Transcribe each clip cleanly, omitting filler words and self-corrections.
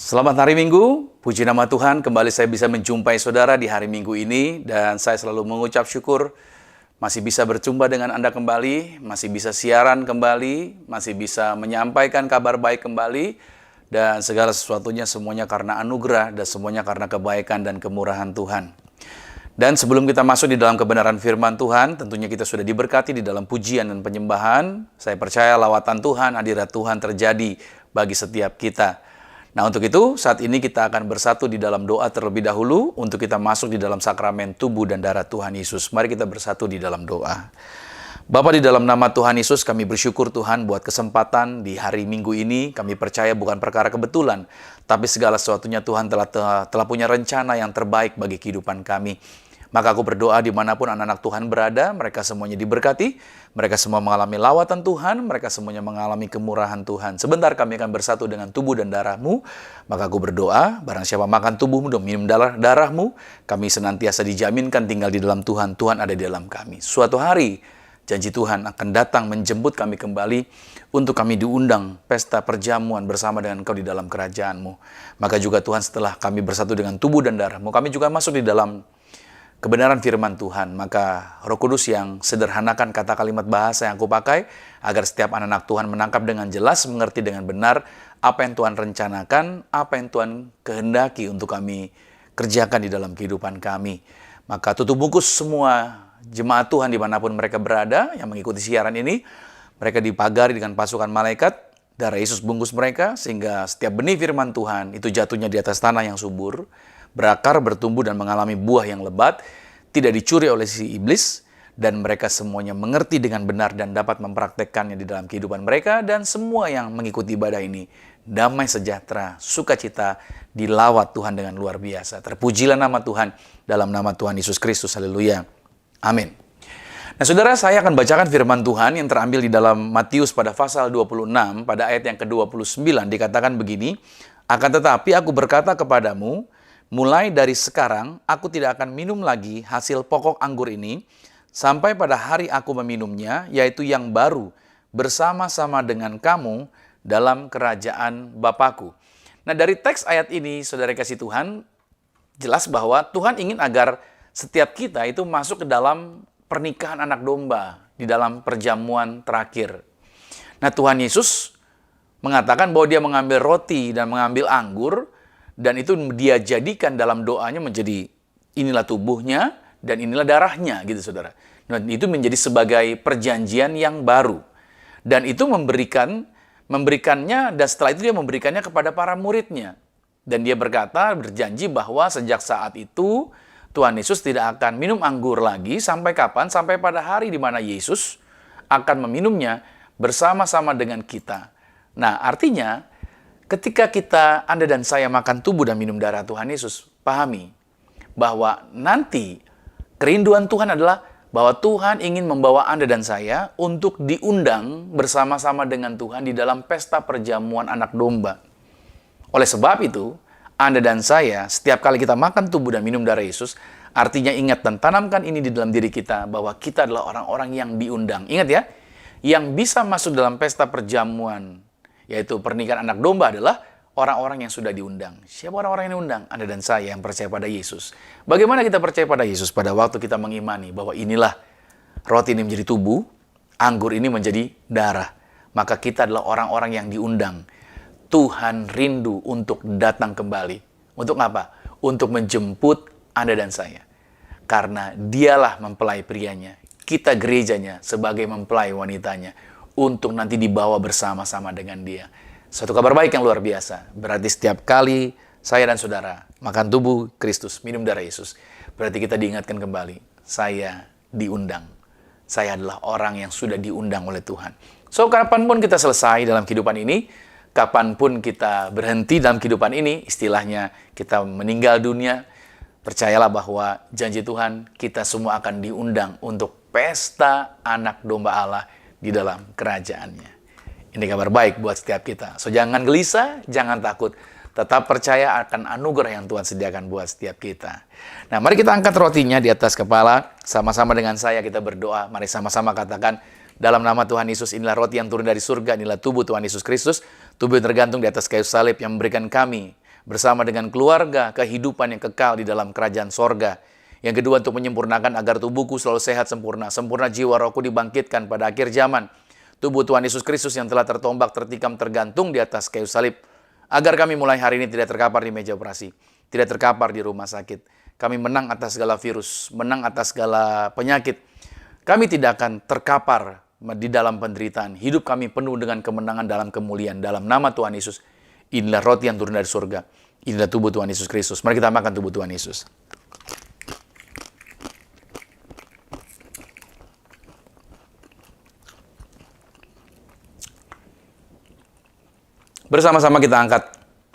Selamat hari Minggu, puji nama Tuhan, kembali saya bisa menjumpai saudara di hari Minggu ini, dan saya selalu mengucap syukur masih bisa berjumpa dengan Anda kembali, masih bisa siaran kembali, masih bisa menyampaikan kabar baik kembali, dan segala sesuatunya semuanya karena anugerah dan semuanya karena kebaikan dan kemurahan Tuhan. Dan sebelum kita masuk di dalam kebenaran firman Tuhan, tentunya kita sudah diberkati di dalam pujian dan penyembahan. Saya percaya lawatan Tuhan, hadirat Tuhan terjadi bagi setiap kita. Nah, untuk itu, saat ini kita akan bersatu di dalam doa terlebih dahulu untuk kita masuk di dalam sakramen tubuh dan darah Tuhan Yesus. Mari kita bersatu di dalam doa. Bapa, di dalam nama Tuhan Yesus, kami bersyukur Tuhan buat kesempatan di hari Minggu ini. Kami percaya bukan perkara kebetulan, tapi segala sesuatunya Tuhan telah punya rencana yang terbaik bagi kehidupan kami. Maka aku berdoa dimanapun anak-anak Tuhan berada, mereka semuanya diberkati, mereka semua mengalami lawatan Tuhan, mereka semuanya mengalami kemurahan Tuhan. Sebentar kami akan bersatu dengan tubuh dan darah-Mu, maka aku berdoa, barang siapa makan tubuh-Mu dan minum darah-Mu, kami senantiasa dijaminkan tinggal di dalam Tuhan, Tuhan ada di dalam kami. Suatu hari, janji Tuhan akan datang menjemput kami kembali untuk kami diundang pesta perjamuan bersama dengan Engkau di dalam kerajaan-Mu. Maka juga Tuhan, setelah kami bersatu dengan tubuh dan darah-Mu, kami juga masuk di dalam kebenaran firman Tuhan. Maka Roh Kudus yang sederhanakan kata kalimat bahasa yang aku pakai, agar setiap anak-anak Tuhan menangkap dengan jelas, mengerti dengan benar apa yang Tuhan rencanakan, apa yang Tuhan kehendaki untuk kami kerjakan di dalam kehidupan kami. Maka tutup bungkus semua jemaat Tuhan dimanapun mereka berada yang mengikuti siaran ini, mereka dipagari dengan pasukan malaikat, darah Yesus bungkus mereka, sehingga setiap benih firman Tuhan itu jatuhnya di atas tanah yang subur, berakar, bertumbuh, dan mengalami buah yang lebat, tidak dicuri oleh si iblis, dan mereka semuanya mengerti dengan benar dan dapat mempraktekkannya di dalam kehidupan mereka, dan semua yang mengikuti ibadah ini, damai sejahtera, sukacita, dilawat Tuhan dengan luar biasa. Terpujilah nama Tuhan dalam nama Tuhan Yesus Kristus. Haleluya. Amin. Nah, saudara, saya akan bacakan firman Tuhan yang terambil di dalam Matius pada pasal 26, pada ayat yang ke-29, dikatakan begini, "Akan tetapi aku berkata kepadamu, mulai dari sekarang, aku tidak akan minum lagi hasil pokok anggur ini, sampai pada hari aku meminumnya, yaitu yang baru, bersama-sama dengan kamu dalam kerajaan Bapakku." Nah, dari teks ayat ini, saudara kasih Tuhan, jelas bahwa Tuhan ingin agar setiap kita itu masuk ke dalam pernikahan anak domba, di dalam perjamuan terakhir. Nah, Tuhan Yesus mengatakan bahwa dia mengambil roti dan mengambil anggur, dan itu dia jadikan dalam doanya menjadi inilah tubuhnya dan inilah darahnya, gitu saudara. Dan itu menjadi sebagai perjanjian yang baru. Dan itu memberikannya, dan setelah itu dia memberikannya kepada para muridnya. Dan dia berjanji bahwa sejak saat itu Tuhan Yesus tidak akan minum anggur lagi sampai kapan? Sampai pada hari di mana Yesus akan meminumnya bersama-sama dengan kita. Nah, artinya ketika Anda dan saya makan tubuh dan minum darah Tuhan Yesus, pahami bahwa nanti kerinduan Tuhan adalah bahwa Tuhan ingin membawa Anda dan saya untuk diundang bersama-sama dengan Tuhan di dalam pesta perjamuan anak domba. Oleh sebab itu, Anda dan saya, setiap kali kita makan tubuh dan minum darah Yesus, artinya ingat dan tanamkan ini di dalam diri kita, bahwa kita adalah orang-orang yang diundang. Ingat ya, yang bisa masuk dalam pesta perjamuan, yaitu pernikahan anak domba, adalah orang-orang yang sudah diundang. Siapa orang-orang yang diundang? Anda dan saya yang percaya pada Yesus. Bagaimana kita percaya pada Yesus? Pada waktu kita mengimani bahwa inilah roti ini menjadi tubuh, anggur ini menjadi darah. Maka kita adalah orang-orang yang diundang. Tuhan rindu untuk datang kembali. Untuk apa? Untuk menjemput Anda dan saya. Karena dialah mempelai prianya. Kita gerejanya sebagai mempelai wanitanya. Untuk nanti dibawa bersama-sama dengan dia. Suatu kabar baik yang luar biasa. Berarti setiap kali saya dan saudara makan tubuh Kristus, minum darah Yesus, berarti kita diingatkan kembali, saya diundang. Saya adalah orang yang sudah diundang oleh Tuhan. So, kapanpun kita selesai dalam kehidupan ini, kapanpun kita berhenti dalam kehidupan ini, istilahnya kita meninggal dunia, percayalah bahwa janji Tuhan, kita semua akan diundang untuk pesta anak domba Allah di dalam kerajaannya. Ini kabar baik buat setiap kita. So, jangan gelisah, jangan takut. Tetap percaya akan anugerah yang Tuhan sediakan buat setiap kita. Nah, mari kita angkat rotinya di atas kepala. Sama-sama dengan saya kita berdoa. Mari sama-sama katakan, dalam nama Tuhan Yesus, inilah roti yang turun dari surga, inilah tubuh Tuhan Yesus Kristus. Tubuh yang tergantung di atas kayu salib yang memberikan kami bersama dengan keluarga, kehidupan yang kekal di dalam kerajaan sorga. Yang kedua, untuk menyempurnakan agar tubuhku selalu sehat sempurna. Sempurna jiwa rohku dibangkitkan pada akhir zaman. Tubuh Tuhan Yesus Kristus yang telah tertombak, tertikam, tergantung di atas kayu salib. Agar kami mulai hari ini tidak terkapar di meja operasi, tidak terkapar di rumah sakit. Kami menang atas segala virus, menang atas segala penyakit. Kami tidak akan terkapar di dalam penderitaan. Hidup kami penuh dengan kemenangan dalam kemuliaan. Dalam nama Tuhan Yesus. Inilah roti yang turun dari surga. Inilah tubuh Tuhan Yesus Kristus. Mari kita makan tubuh Tuhan Yesus. Bersama-sama kita angkat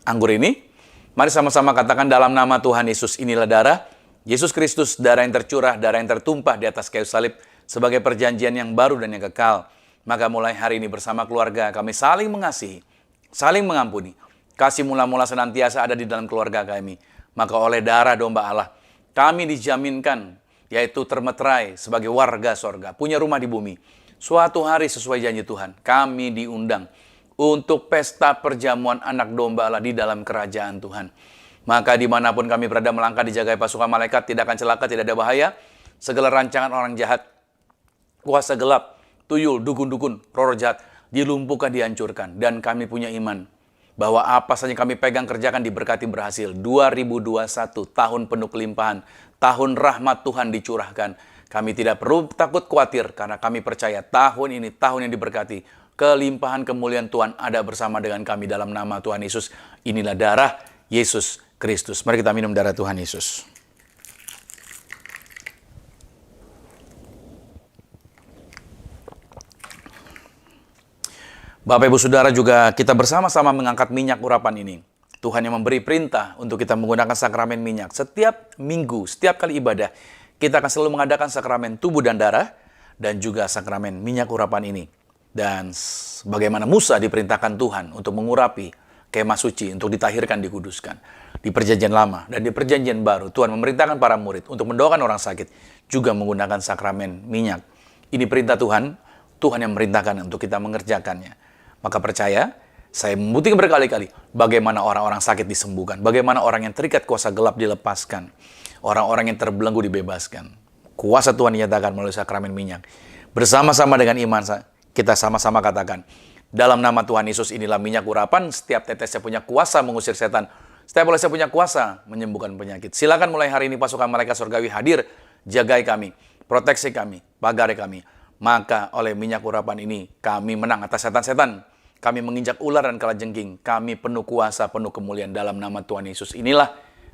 anggur ini. Mari sama-sama katakan dalam nama Tuhan Yesus, inilah darah Yesus Kristus, darah yang tercurah, darah yang tertumpah di atas kayu salib sebagai perjanjian yang baru dan yang kekal. Maka mulai hari ini bersama keluarga kami saling mengasihi, saling mengampuni. Kasih mula-mula senantiasa ada di dalam keluarga kami. Maka oleh darah domba Allah, kami dijaminkan, yaitu termeterai sebagai warga sorga, punya rumah di bumi. Suatu hari sesuai janji Tuhan, kami diundang untuk pesta perjamuan anak domba Allah di dalam kerajaan Tuhan. Maka dimanapun kami berada melangkah dijagai pasukan malaikat, tidak akan celaka, tidak ada bahaya. Segala rancangan orang jahat, kuasa gelap, tuyul, dukun-dukun, roh jahat, dilumpuhkan, dihancurkan. Dan kami punya iman bahwa apa saja kami pegang kerjakan diberkati berhasil. 2021, tahun penuh kelimpahan, tahun rahmat Tuhan dicurahkan. Kami tidak perlu takut khawatir karena kami percaya tahun ini tahun yang diberkati. Kelimpahan kemuliaan Tuhan ada bersama dengan kami dalam nama Tuhan Yesus. Inilah darah Yesus Kristus. Mari kita minum darah Tuhan Yesus. Bapak Ibu Saudara, juga kita bersama-sama mengangkat minyak urapan ini. Tuhan yang memberi perintah untuk kita menggunakan sakramen minyak. Setiap minggu, setiap kali ibadah, kita akan selalu mengadakan sakramen tubuh dan darah dan juga sakramen minyak urapan ini. Dan bagaimana Musa diperintahkan Tuhan untuk mengurapi kemah suci, untuk ditahirkan, dikuduskan. Di perjanjian lama dan di perjanjian baru, Tuhan memerintahkan para murid untuk mendoakan orang sakit, juga menggunakan sakramen minyak. Ini perintah Tuhan, Tuhan yang memerintahkan untuk kita mengerjakannya. Maka percaya, saya membuktikan berkali-kali bagaimana orang-orang sakit disembuhkan, bagaimana orang yang terikat kuasa gelap dilepaskan, orang-orang yang terbelenggu dibebaskan. Kuasa Tuhan dinyatakan melalui sakramen minyak. Bersama-sama dengan iman kita sama-sama katakan, dalam nama Tuhan Yesus inilah minyak urapan, setiap tetesnya punya kuasa mengusir setan, setiap olesnya punya kuasa menyembuhkan penyakit. Silakan mulai hari ini pasukan malaikat surgawi hadir, jagai kami, proteksi kami, pagari kami. Maka oleh minyak urapan ini, kami menang atas setan-setan, kami menginjak ular dan kalajengking, kami penuh kuasa, penuh kemuliaan dalam nama Tuhan Yesus. Inilah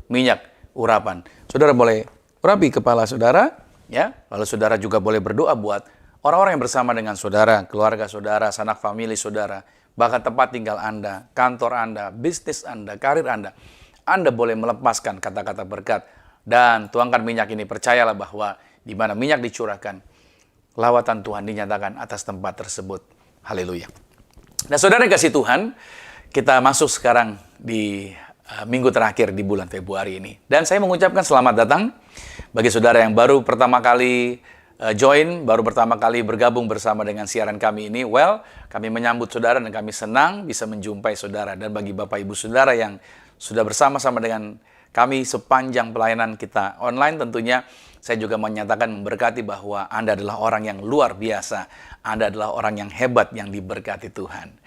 minyak urapan. Saudara boleh urapi kepala saudara, ya. Lalu saudara juga boleh berdoa buat orang-orang yang bersama dengan saudara, keluarga saudara, sanak famili saudara, bahkan tempat tinggal Anda, kantor Anda, bisnis Anda, karir Anda. Anda boleh melepaskan kata-kata berkat dan tuangkan minyak ini. Percayalah bahwa di mana minyak dicurahkan, lawatan Tuhan dinyatakan atas tempat tersebut. Haleluya. Nah, saudara yang kasih Tuhan, kita masuk sekarang di minggu terakhir di bulan Februari ini. Dan saya mengucapkan selamat datang bagi saudara yang baru pertama kali baru pertama kali bergabung bersama dengan siaran kami ini. Well, kami menyambut saudara dan kami senang bisa menjumpai saudara. Dan bagi Bapak Ibu Saudara yang sudah bersama-sama dengan kami sepanjang pelayanan kita online, tentunya saya juga menyatakan memberkati bahwa Anda adalah orang yang luar biasa. Anda adalah orang yang hebat yang diberkati Tuhan.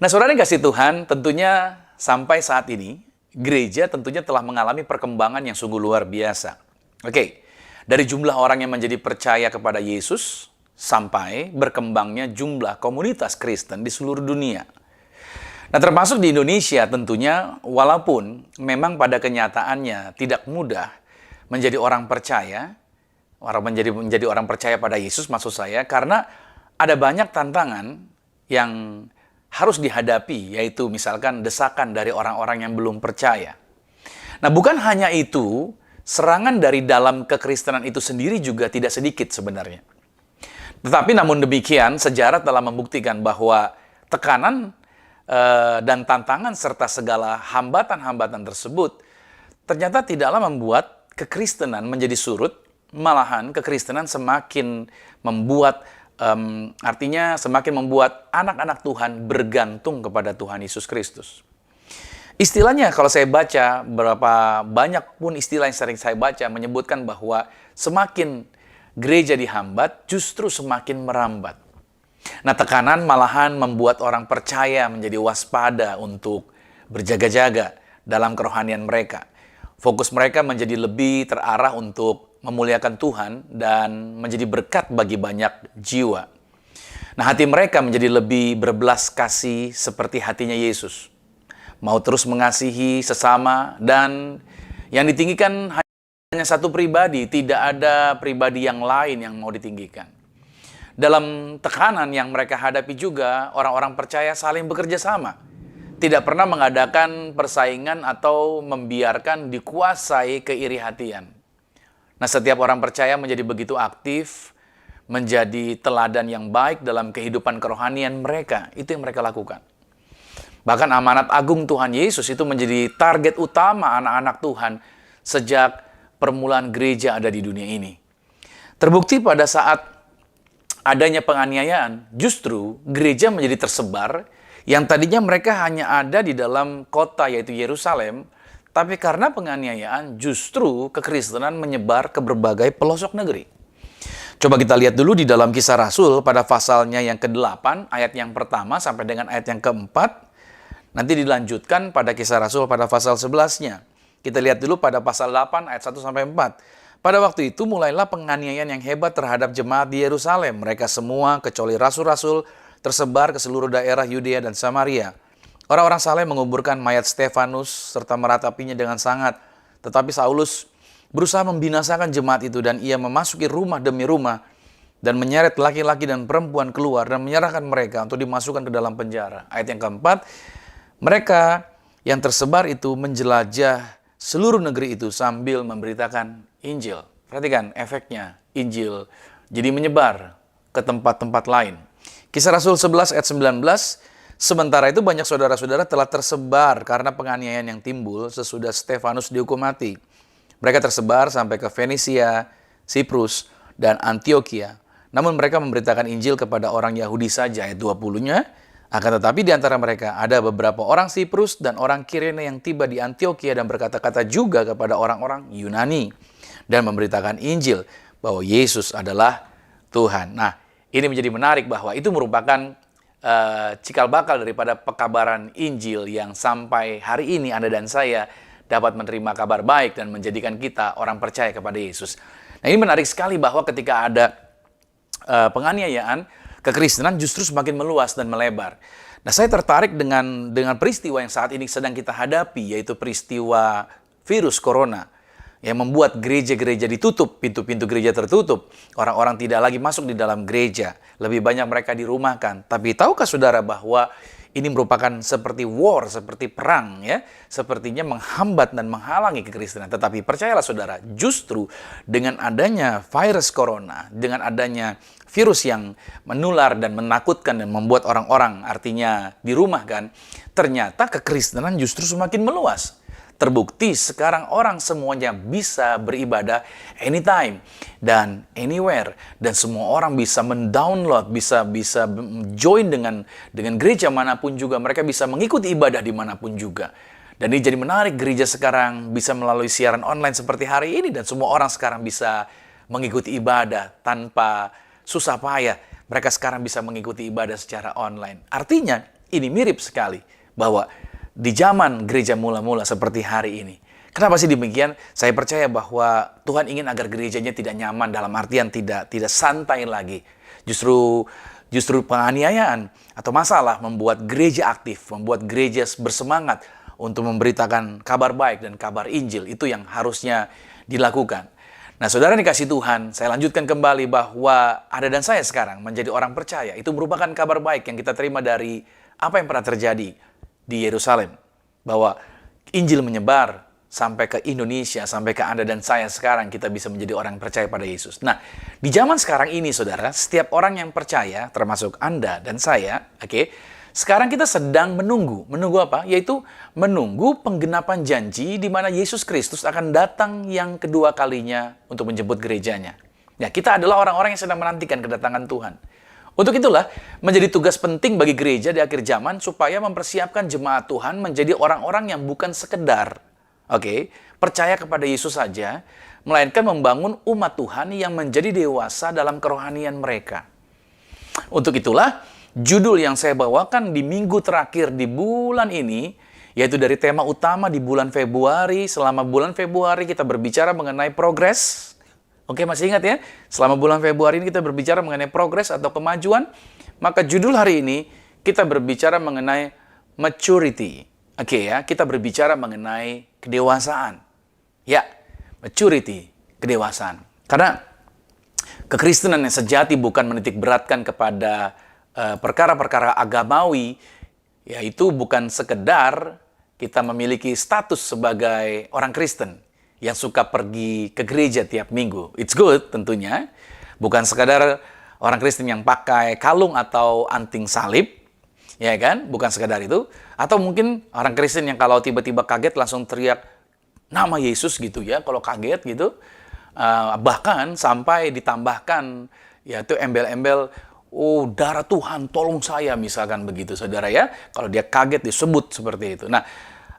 Nah, saudara yang kasih Tuhan, tentunya sampai saat ini, gereja tentunya telah mengalami perkembangan yang sungguh luar biasa. Oke. Dari jumlah orang yang menjadi percaya kepada Yesus, sampai berkembangnya jumlah komunitas Kristen di seluruh dunia. Nah, termasuk di Indonesia tentunya, walaupun memang pada kenyataannya tidak mudah menjadi orang percaya, menjadi orang percaya pada Yesus, maksud saya, karena ada banyak tantangan yang harus dihadapi, yaitu misalkan desakan dari orang-orang yang belum percaya. Nah, bukan hanya itu, serangan dari dalam kekristenan itu sendiri juga tidak sedikit sebenarnya. Tetapi namun demikian, sejarah telah membuktikan bahwa tekanan dan tantangan serta segala hambatan-hambatan tersebut ternyata tidaklah membuat kekristenan menjadi surut, malahan kekristenan semakin membuat, artinya semakin membuat anak-anak Tuhan bergantung kepada Tuhan Yesus Kristus. Istilahnya kalau saya baca, berapa banyak pun istilah yang sering saya baca menyebutkan bahwa semakin gereja dihambat, justru semakin merambat. Nah, tekanan malahan membuat orang percaya menjadi waspada untuk berjaga-jaga dalam kerohanian mereka. Fokus mereka menjadi lebih terarah untuk memuliakan Tuhan dan menjadi berkat bagi banyak jiwa. Nah, hati mereka menjadi lebih berbelas kasih seperti hatinya Yesus. Mau terus mengasihi sesama, dan yang ditinggikan hanya satu pribadi, tidak ada pribadi yang lain yang mau ditinggikan. Dalam tekanan yang mereka hadapi juga, orang-orang percaya saling bekerja sama. Tidak pernah mengadakan persaingan atau membiarkan dikuasai keiri hatian. Nah, setiap orang percaya menjadi begitu aktif, menjadi teladan yang baik dalam kehidupan kerohanian mereka. Itu yang mereka lakukan. Bahkan amanat agung Tuhan Yesus itu menjadi target utama anak-anak Tuhan sejak permulaan gereja ada di dunia ini. Terbukti pada saat adanya penganiayaan, justru gereja menjadi tersebar yang tadinya mereka hanya ada di dalam kota yaitu Yerusalem, tapi karena penganiayaan justru kekristenan menyebar ke berbagai pelosok negeri. Coba kita lihat dulu di dalam Kisah Rasul pada pasalnya yang ke-8, ayat yang pertama sampai dengan ayat yang ke-4. Nanti dilanjutkan pada Kisah Rasul pada pasal 11-nya. Kita lihat dulu pada pasal 8 ayat 1 sampai 4. Pada waktu itu mulailah penganiayaan yang hebat terhadap jemaat di Yerusalem. Mereka semua kecuali rasul-rasul tersebar ke seluruh daerah Yudea dan Samaria. Orang-orang saleh menguburkan mayat Stefanus serta meratapinya dengan sangat. Tetapi Saulus berusaha membinasakan jemaat itu, dan ia memasuki rumah demi rumah dan menyeret laki-laki dan perempuan keluar dan menyerahkan mereka untuk dimasukkan ke dalam penjara. Ayat yang keempat, mereka yang tersebar itu menjelajah seluruh negeri itu sambil memberitakan Injil. Perhatikan efeknya, Injil jadi menyebar ke tempat-tempat lain. Kisah Rasul 11 ayat 19, sementara itu banyak saudara-saudara telah tersebar karena penganiayaan yang timbul sesudah Stefanus dihukum mati. Mereka tersebar sampai ke Fenisia, Siprus, dan Antioquia. Namun mereka memberitakan Injil kepada orang Yahudi saja, ayat 20-nya. Akan tetapi di antara mereka ada beberapa orang Siprus dan orang Kirene yang tiba di Antioquia dan berkata-kata juga kepada orang-orang Yunani dan memberitakan Injil bahwa Yesus adalah Tuhan. Nah, ini menjadi menarik bahwa itu merupakan cikal bakal daripada pekabaran Injil yang sampai hari ini Anda dan saya dapat menerima kabar baik dan menjadikan kita orang percaya kepada Yesus. Nah, ini menarik sekali bahwa ketika ada penganiayaan, kekristenan justru semakin meluas dan melebar. Nah, saya tertarik dengan peristiwa yang saat ini sedang kita hadapi, yaitu peristiwa virus corona yang membuat gereja-gereja ditutup, pintu-pintu gereja tertutup. Orang-orang tidak lagi masuk di dalam gereja. Lebih banyak mereka dirumahkan. Tapi tahukah saudara bahwa ini merupakan seperti war, seperti perang, ya, sepertinya menghambat dan menghalangi kekristenan. Tetapi percayalah saudara, justru dengan adanya virus corona, dengan adanya virus yang menular dan menakutkan dan membuat orang-orang artinya dirumahkan, ternyata kekristenan justru semakin meluas. Terbukti sekarang orang semuanya bisa beribadah anytime dan anywhere, dan semua orang bisa mendownload, bisa join dengan gereja manapun juga. Mereka bisa mengikuti ibadah dimanapun juga. Dan ini jadi menarik, gereja sekarang bisa melalui siaran online seperti hari ini, dan semua orang sekarang bisa mengikuti ibadah tanpa susah payah. Mereka sekarang bisa mengikuti ibadah secara online. Artinya ini mirip sekali bahwa di zaman gereja mula-mula seperti hari ini. Kenapa sih demikian? Saya percaya bahwa Tuhan ingin agar gerejanya tidak nyaman, dalam artian tidak santai lagi. Justru penganiayaan atau masalah membuat gereja aktif, membuat gereja bersemangat untuk memberitakan kabar baik dan kabar Injil. Itu yang harusnya dilakukan. Nah, saudara dikasih Tuhan, saya lanjutkan kembali bahwa Anda dan saya sekarang menjadi orang percaya. Itu merupakan kabar baik yang kita terima dari apa yang pernah terjadi di Yerusalem, bahwa Injil menyebar sampai ke Indonesia, sampai ke Anda dan saya sekarang kita bisa menjadi orang percaya pada Yesus. Nah, di zaman sekarang ini saudara, setiap orang yang percaya, termasuk Anda dan saya, sekarang kita sedang menunggu apa? Yaitu menunggu penggenapan janji di mana Yesus Kristus akan datang yang kedua kalinya untuk menjemput gerejanya. Ya, kita adalah orang-orang yang sedang menantikan kedatangan Tuhan. Untuk itulah, menjadi tugas penting bagi gereja di akhir zaman supaya mempersiapkan jemaat Tuhan menjadi orang-orang yang bukan sekedar, percaya kepada Yesus saja, melainkan membangun umat Tuhan yang menjadi dewasa dalam kerohanian mereka. Untuk itulah, judul yang saya bawakan di minggu terakhir di bulan ini, yaitu dari tema utama di bulan Februari. Selama bulan Februari kita berbicara mengenai progres. Oke, masih ingat ya? Selama bulan Februari ini kita berbicara mengenai progres atau kemajuan. Maka judul hari ini kita berbicara mengenai maturity. Kita berbicara mengenai kedewasaan. Ya, maturity, kedewasaan. Karena kekristenan yang sejati bukan menitik beratkan kepada perkara-perkara agamawi, yaitu bukan sekedar kita memiliki status sebagai orang Kristen yang suka pergi ke gereja tiap minggu. It's good tentunya. Bukan sekadar orang Kristen yang pakai kalung atau anting salib, ya kan? Bukan sekadar itu. Atau mungkin orang Kristen yang kalau tiba-tiba kaget langsung teriak nama Yesus gitu ya, kalau kaget gitu. Bahkan sampai ditambahkan yaitu embel-embel, oh darah Tuhan tolong saya, misalkan begitu saudara ya. Kalau dia kaget disebut seperti itu. Nah,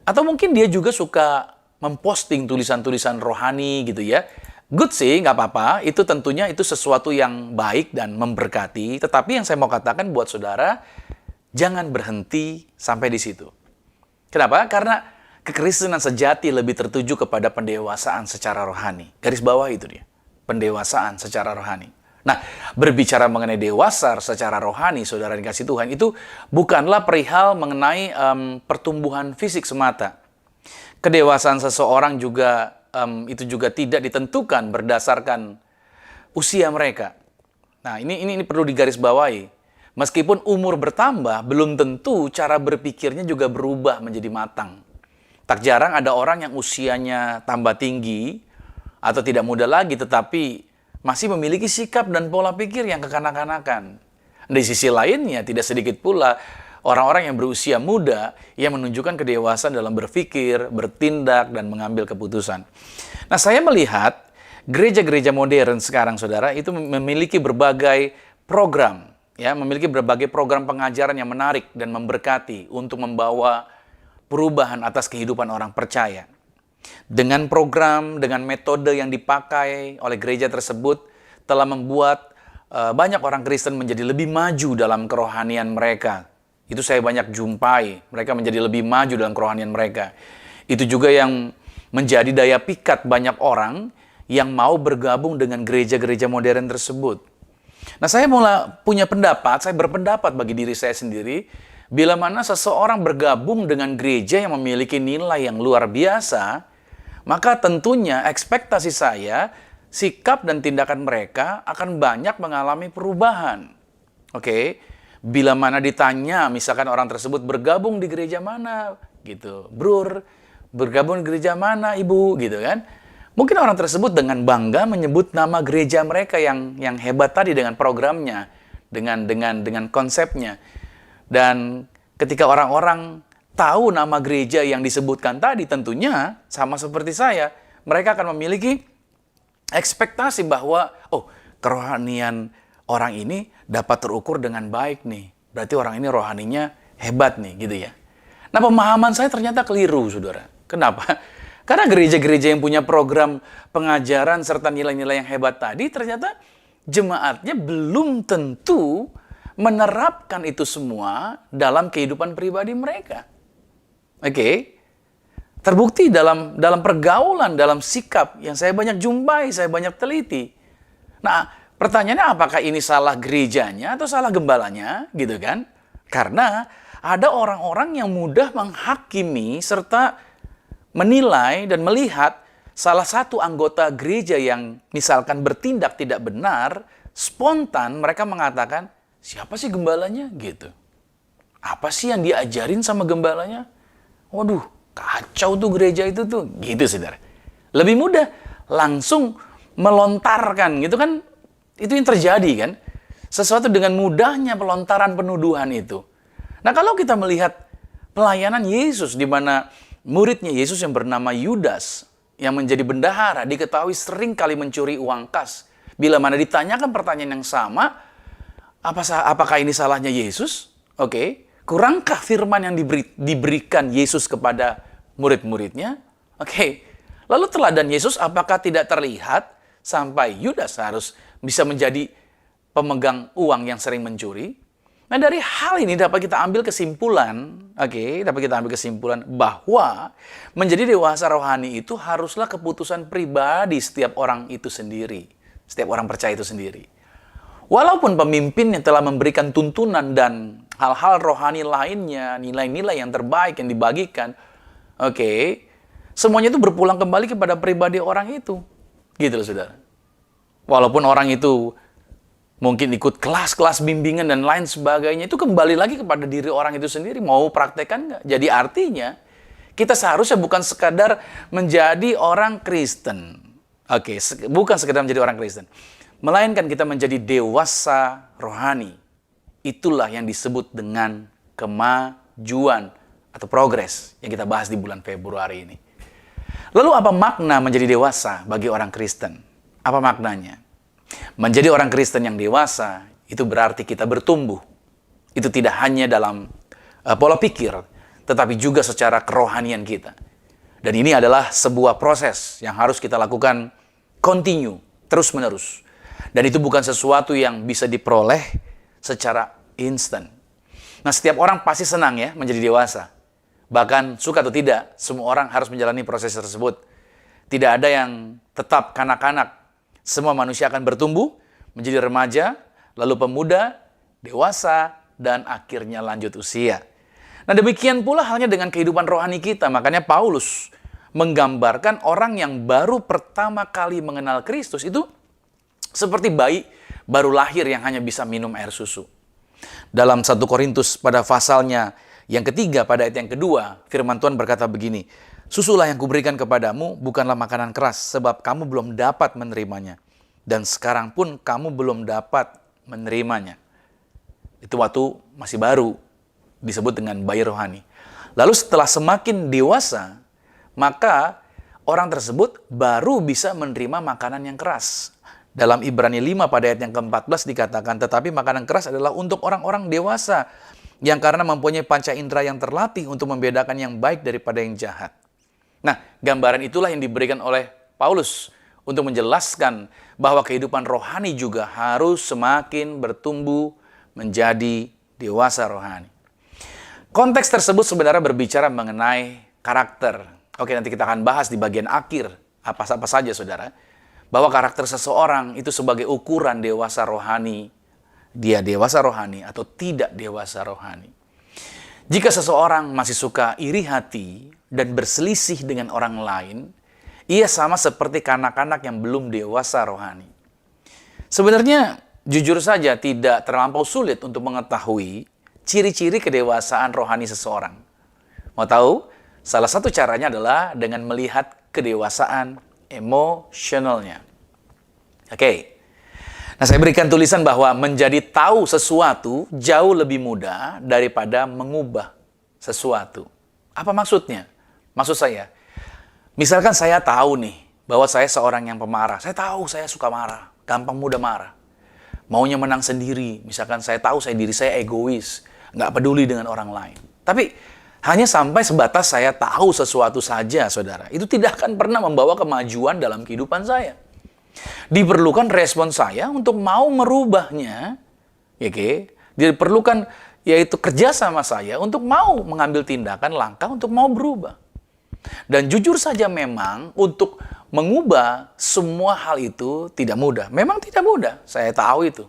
atau mungkin dia juga suka memposting tulisan-tulisan rohani gitu ya. Good sih, nggak apa-apa. Itu tentunya itu sesuatu yang baik dan memberkati. Tetapi yang saya mau katakan buat saudara, jangan berhenti sampai di situ. Kenapa? Karena kekristenan sejati lebih tertuju kepada pendewasaan secara rohani. Garis bawah itu dia. Pendewasaan secara rohani. Nah, berbicara mengenai dewasa secara rohani, saudara dikasih Tuhan, itu bukanlah perihal mengenai pertumbuhan fisik semata. Kedewasaan seseorang juga itu juga tidak ditentukan berdasarkan usia mereka. Nah, ini perlu digarisbawahi. Meskipun umur bertambah, belum tentu cara berpikirnya juga berubah menjadi matang. Tak jarang ada orang yang usianya tambah tinggi atau tidak muda lagi, tetapi masih memiliki sikap dan pola pikir yang kekanak-kanakan. Di sisi lainnya, tidak sedikit pula orang-orang yang berusia muda yang menunjukkan kedewasaan dalam berpikir, bertindak, dan mengambil keputusan. Nah, saya melihat gereja-gereja modern sekarang, saudara, itu memiliki berbagai program, memiliki berbagai program pengajaran yang menarik dan memberkati untuk membawa perubahan atas kehidupan orang percaya. Dengan program, dengan metode yang dipakai oleh gereja tersebut telah membuat banyak orang Kristen menjadi lebih maju dalam kerohanian mereka. Itu saya banyak jumpai, mereka menjadi lebih maju dalam kerohanian mereka. Itu juga yang menjadi daya pikat banyak orang yang mau bergabung dengan gereja-gereja modern tersebut. Nah, saya punya pendapat, saya berpendapat bagi diri saya sendiri, bila mana seseorang bergabung dengan gereja yang memiliki nilai yang luar biasa, maka tentunya ekspektasi saya, sikap dan tindakan mereka akan banyak mengalami perubahan. Bila mana ditanya, misalkan orang tersebut bergabung di gereja mana, gitu. Brur, bergabung di gereja mana, ibu, gitu kan. Mungkin orang tersebut dengan bangga menyebut nama gereja mereka yang hebat tadi dengan programnya, dengan konsepnya. Dan ketika orang-orang tahu nama gereja yang disebutkan tadi, tentunya sama seperti saya, mereka akan memiliki ekspektasi bahwa, kerohanian orang ini dapat terukur dengan baik nih. Berarti orang ini rohaninya hebat nih, gitu ya. Nah, pemahaman saya ternyata keliru, saudara. Kenapa? Karena gereja-gereja yang punya program pengajaran serta nilai-nilai yang hebat tadi, ternyata jemaatnya belum tentu menerapkan itu semua dalam kehidupan pribadi mereka. Terbukti dalam pergaulan, dalam sikap yang saya banyak jumpai, saya banyak teliti. Nah, pertanyaannya apakah ini salah gerejanya atau salah gembalanya, gitu kan? Karena ada orang-orang yang mudah menghakimi serta menilai dan melihat salah satu anggota gereja yang misalkan bertindak tidak benar, spontan mereka mengatakan, siapa sih gembalanya? Gitu. Apa sih yang diajarin sama gembalanya? Waduh, kacau tuh gereja itu tuh. Gitu, saudara. Lebih mudah langsung melontarkan, gitu kan. Itu yang terjadi kan. Sesuatu dengan mudahnya pelontaran penuduhan itu. Nah, kalau kita melihat pelayanan Yesus di mana muridnya Yesus yang bernama Yudas yang menjadi bendahara diketahui sering kali mencuri uang kas. Bila mana ditanyakan pertanyaan yang sama, Apakah ini salahnya Yesus? Oke. Kurangkah firman yang diberikan Yesus kepada murid-muridnya? Oke. Lalu teladan Yesus apakah tidak terlihat sampai Yudas harus bisa menjadi pemegang uang yang sering mencuri? Nah, dari hal ini dapat kita ambil kesimpulan, bahwa menjadi dewasa rohani itu haruslah keputusan pribadi setiap orang itu sendiri, setiap orang percaya itu sendiri. Walaupun pemimpin yang telah memberikan tuntunan dan hal-hal rohani lainnya, nilai-nilai yang terbaik yang dibagikan, semuanya itu berpulang kembali kepada pribadi orang itu. Gitu loh, saudara. Walaupun orang itu mungkin ikut kelas-kelas bimbingan dan lain sebagainya, itu kembali lagi kepada diri orang itu sendiri, mau praktekkan nggak. Jadi artinya, kita seharusnya bukan sekadar menjadi orang Kristen. Bukan sekadar menjadi orang Kristen. Melainkan kita menjadi dewasa rohani. Itulah yang disebut dengan kemajuan atau progres yang kita bahas di bulan Februari ini. Lalu apa makna menjadi dewasa bagi orang Kristen? Apa maknanya? Menjadi orang Kristen yang dewasa itu berarti kita bertumbuh. Itu tidak hanya dalam pola pikir, tetapi juga secara kerohanian kita. Dan ini adalah sebuah proses yang harus kita lakukan continue, terus-menerus. Dan itu bukan sesuatu yang bisa diperoleh secara instan. Nah, setiap orang pasti senang ya menjadi dewasa. Bahkan suka atau tidak, semua orang harus menjalani proses tersebut. Tidak ada yang tetap kanak-kanak. Semua manusia akan bertumbuh, menjadi remaja, lalu pemuda, dewasa, dan akhirnya lanjut usia. Nah, demikian pula halnya dengan kehidupan rohani kita. Makanya Paulus menggambarkan orang yang baru pertama kali mengenal Kristus itu seperti bayi baru lahir yang hanya bisa minum air susu. Dalam 1 Korintus pada pasalnya yang ketiga pada ayat yang kedua, firman Tuhan berkata begini, "Susulah yang kuberikan kepadamu bukanlah makanan keras, sebab kamu belum dapat menerimanya. Dan sekarang pun kamu belum dapat menerimanya." Itu waktu masih baru, disebut dengan bayi rohani. Lalu setelah semakin dewasa, maka orang tersebut baru bisa menerima makanan yang keras. Dalam Ibrani 5 pada ayat yang ke-14 dikatakan, "Tetapi makanan keras adalah untuk orang-orang dewasa, yang karena mempunyai panca indera yang terlatih untuk membedakan yang baik daripada yang jahat." Nah, gambaran itulah yang diberikan oleh Paulus untuk menjelaskan bahwa kehidupan rohani juga harus semakin bertumbuh menjadi dewasa rohani. Konteks tersebut sebenarnya berbicara mengenai karakter. Nanti kita akan bahas di bagian akhir apa saja, saudara. Bahwa karakter seseorang itu sebagai ukuran dewasa rohani. Dia dewasa rohani atau tidak dewasa rohani. Jika seseorang masih suka iri hati dan berselisih dengan orang lain, ia sama seperti kanak-kanak yang belum dewasa rohani. Sebenarnya, jujur saja tidak terlampau sulit untuk mengetahui ciri-ciri kedewasaan rohani seseorang. Mau tahu? Salah satu caranya adalah dengan melihat kedewasaan emosionalnya. Nah, saya berikan tulisan bahwa menjadi tahu sesuatu jauh lebih mudah daripada mengubah sesuatu. Apa maksudnya? Maksud saya, misalkan saya tahu nih bahwa saya seorang yang pemarah. Saya tahu saya suka marah, gampang mudah marah. Maunya menang sendiri. Misalkan saya tahu diri saya egois, nggak peduli dengan orang lain. Tapi hanya sampai sebatas saya tahu sesuatu saja, saudara. Itu tidak akan pernah membawa kemajuan dalam kehidupan saya. Diperlukan respon saya untuk mau merubahnya. Diperlukan yaitu kerja sama saya untuk mau mengambil tindakan langkah untuk mau berubah. Dan jujur saja memang untuk mengubah semua hal itu tidak mudah. Memang tidak mudah, saya tahu itu.